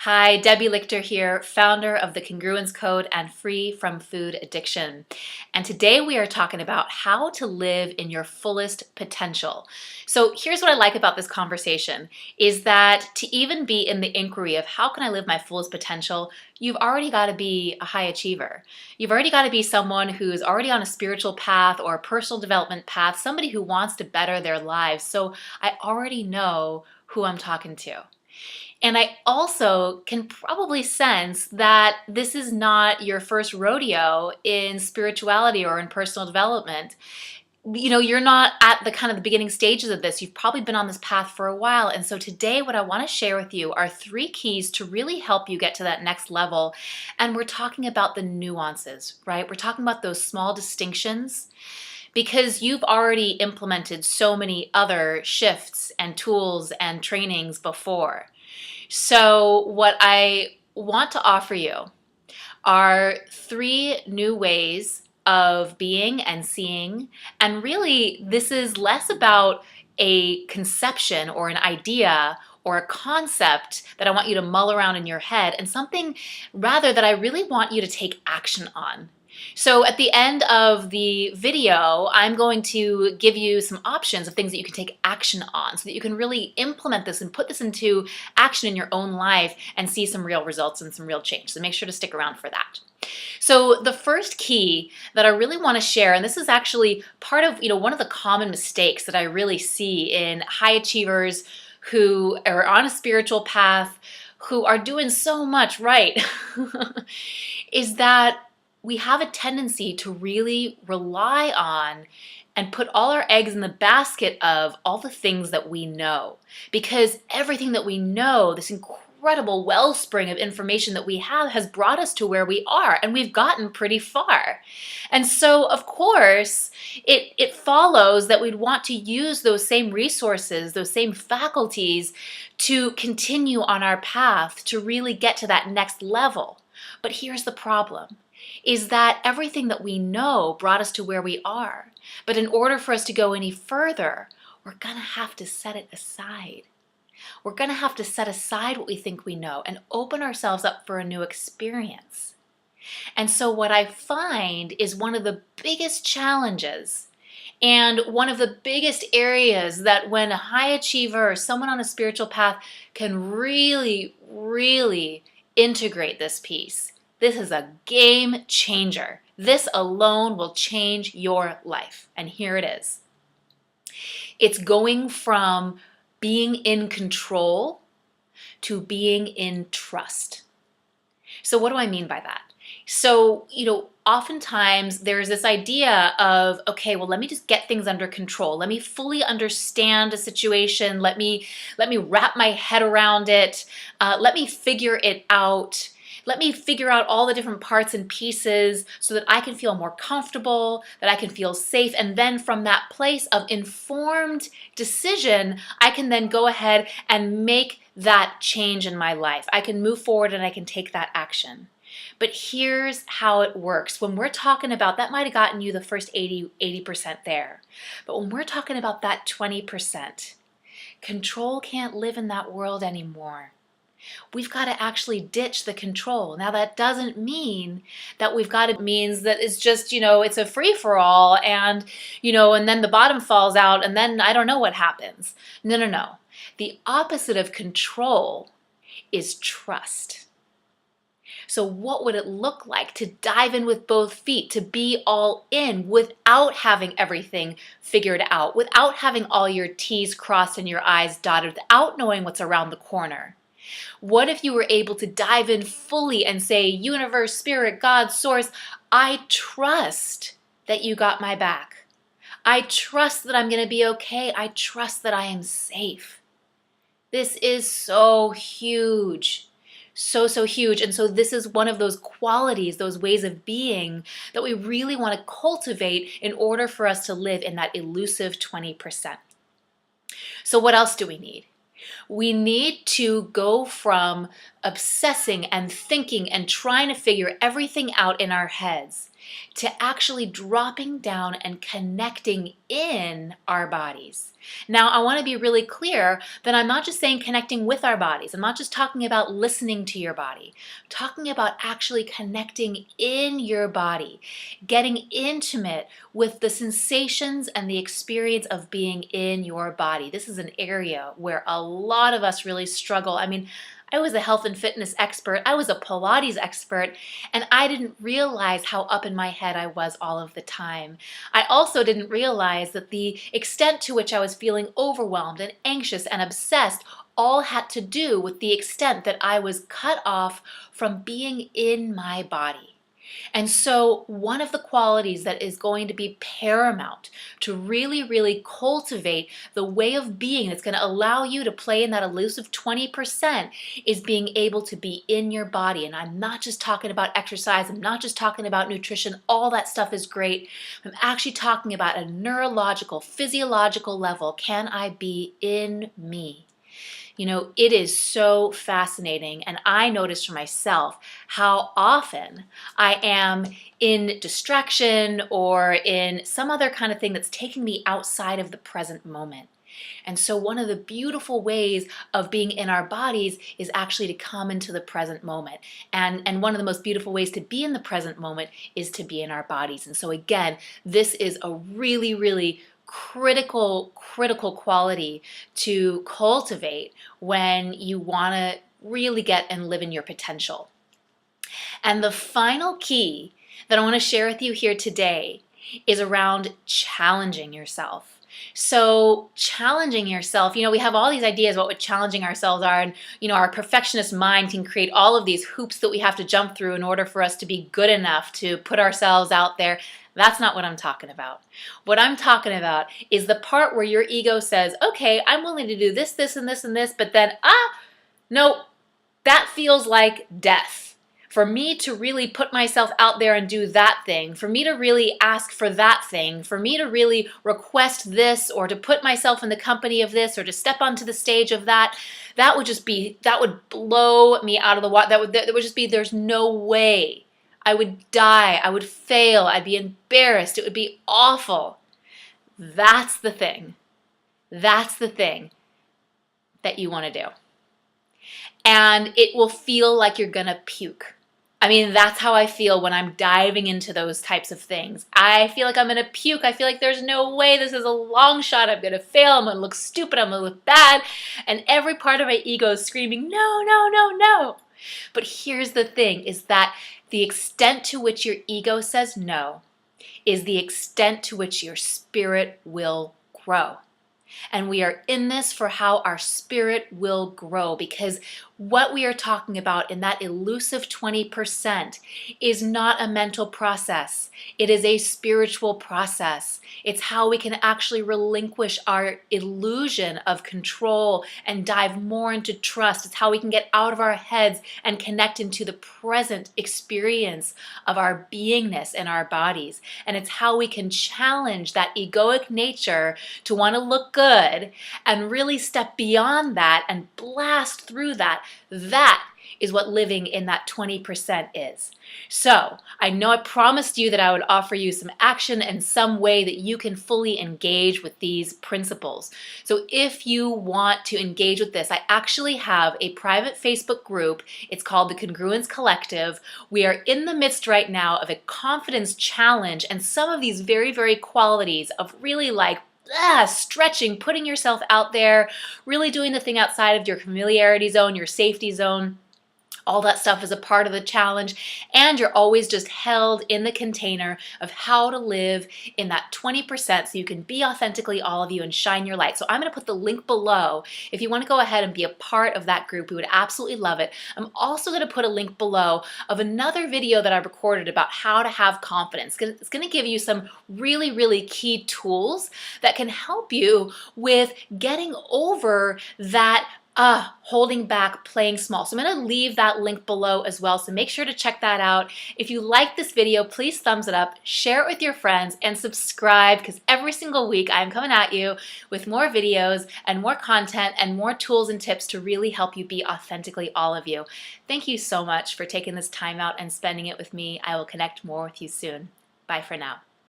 Hi, Debbie Lichter here, founder of the Congruence Code and Free from Food Addiction. And today we are talking about how to live in your fullest potential. So here's what I like about this conversation is that to even be in the inquiry of how can I live my fullest potential, you've already got to be a high achiever. You've already got to be someone who's already on a spiritual path or a personal development path, somebody who wants to better their lives. So I already know who I'm talking to. And I also can probably sense that this is not your first rodeo in spirituality or in personal development. You're not at the kind of the beginning stages of this. You've probably been on this path for a while. And so today, what I want to share with you are 3 keys to really help you get to that next level. And we're talking about the nuances, right? We're talking about those small distinctions because you've already implemented so many other shifts and tools and trainings before. So what I want to offer you are 3 new ways of being and seeing. And really, this is less about a conception or an idea or a concept that I want you to mull around in your head, and something rather that I really want you to take action on. So at the end of the video, I'm going to give you some options of things that you can take action on so that you can really implement this and put this into action in your own life and see some real results and some real change. So make sure to stick around for that. So the first key that I really want to share, and this is actually part of, one of the common mistakes that I really see in high achievers who are on a spiritual path, who are doing so much right, is that we have a tendency to really rely on and put all our eggs in the basket of all the things that we know. Because everything that we know, this incredible wellspring of information that we have, has brought us to where we are, and we've gotten pretty far. And so, of course, it follows that we'd want to use those same resources, those same faculties, to continue on our path to really get to that next level. But here's the problem. Is that everything that we know brought us to where we are. But in order for us to go any further, we're going to have to set it aside. We're going to have to set aside what we think we know and open ourselves up for a new experience. And so what I find is one of the biggest challenges and one of the biggest areas that when a high achiever or someone on a spiritual path can really, really integrate this piece. This is a game changer. This alone will change your life. And here it is. It's going from being in control to being in trust. So what do I mean by that? So, oftentimes there's this idea of, okay, well, let me just get things under control. Let me fully understand a situation. Let me wrap my head around it. Let me figure it out. Let me figure out all the different parts and pieces so that I can feel more comfortable, that I can feel safe. And then from that place of informed decision, I can then go ahead and make that change in my life. I can move forward and I can take that action. But here's how it works. When we're talking about, that might have gotten you the first 80% there. But when we're talking about that 20%, control can't live in that world anymore. We've got to actually ditch the control. Now that doesn't mean that it means that it's just, it's a free-for-all and then the bottom falls out and then I don't know what happens. No. The opposite of control is trust. So what would it look like to dive in with both feet, to be all in without having everything figured out, without having all your T's crossed and your I's dotted, without knowing what's around the corner? What if you were able to dive in fully and say, universe, spirit, God, source, I trust that you got my back. I trust that I'm going to be okay. I trust that I am safe. This is so huge. So huge. And so this is one of those qualities, those ways of being that we really want to cultivate in order for us to live in that elusive 20%. So what else do we need? We need to go from obsessing and thinking and trying to figure everything out in our heads to actually dropping down and connecting in our bodies. Now, I want to be really clear that I'm not just saying connecting with our bodies. I'm not just talking about listening to your body. I'm talking about actually connecting in your body, getting intimate with the sensations and the experience of being in your body. This is an area where a lot of us really struggle. I mean, I was a health and fitness expert. I was a Pilates expert, and I didn't realize how up in my head I was all of the time. I also didn't realize that the extent to which I was feeling overwhelmed and anxious and obsessed all had to do with the extent that I was cut off from being in my body. And so one of the qualities that is going to be paramount to really, really cultivate the way of being that's going to allow you to play in that elusive 20% is being able to be in your body. And I'm not just talking about exercise. I'm not just talking about nutrition. All that stuff is great. I'm actually talking about a neurological, physiological level. Can I be in me? You know, it is so fascinating, and I notice for myself how often I am in distraction or in some other kind of thing that's taking me outside of the present moment. And so one of the beautiful ways of being in our bodies is actually to come into the present moment. And one of the most beautiful ways to be in the present moment is to be in our bodies. And so again, this is a really, really critical quality to cultivate when you want to really get and live in your potential. And the final key that I want to share with you here today is around challenging yourself. So challenging yourself, we have all these ideas about what challenging ourselves are, and our perfectionist mind can create all of these hoops that we have to jump through in order for us to be good enough to put ourselves out there. That's not what I'm talking about. What I'm talking about is the part where your ego says, okay, I'm willing to do this, this, and this, and this, but then, no, that feels like death. For me to really put myself out there and do that thing, for me to really ask for that thing, for me to really request this, or to put myself in the company of this, or to step onto the stage of that would blow me out of the water. That would just be, there's no way. I would die. I would fail. I'd be embarrassed. It would be awful. That's the thing. That's the thing that you want to do. And it will feel like you're going to puke. I mean, that's how I feel when I'm diving into those types of things. I feel like I'm going to puke. I feel like there's no way, this is a long shot. I'm going to fail. I'm going to look stupid. I'm going to look bad. And every part of my ego is screaming, no, no, no, no. But here's the thing, is that the extent to which your ego says no is the extent to which your spirit will grow. And we are in this for how our spirit will grow, because what we are talking about in that elusive 20% is not a mental process. It is a spiritual process. It's how we can actually relinquish our illusion of control and dive more into trust. It's how we can get out of our heads and connect into the present experience of our beingness in our bodies. And it's how we can challenge that egoic nature to want to look good and really step beyond that and blast through that. That is what living in that 20% is. So I know I promised you that I would offer you some action and some way that you can fully engage with these principles. So if you want to engage with this, I actually have a private Facebook group. It's called the Congruence Collective. We are in the midst right now of a confidence challenge, and some of these very, very qualities of really stretching, putting yourself out there, really doing the thing outside of your familiarity zone, your safety zone. All that stuff is a part of the challenge, and you're always just held in the container of how to live in that 20% so you can be authentically all of you and shine your light. So I'm going to put the link below. If you want to go ahead and be a part of that group, we would absolutely love it. I'm also going to put a link below of another video that I recorded about how to have confidence. It's going to give you some really, really key tools that can help you with getting over that Holding back, playing small. So I'm going to leave that link below as well. So make sure to check that out. If you like this video, please thumbs it up, share it with your friends, and subscribe, because every single week I'm coming at you with more videos and more content and more tools and tips to really help you be authentically all of you. Thank you so much for taking this time out and spending it with me. I will connect more with you soon. Bye for now.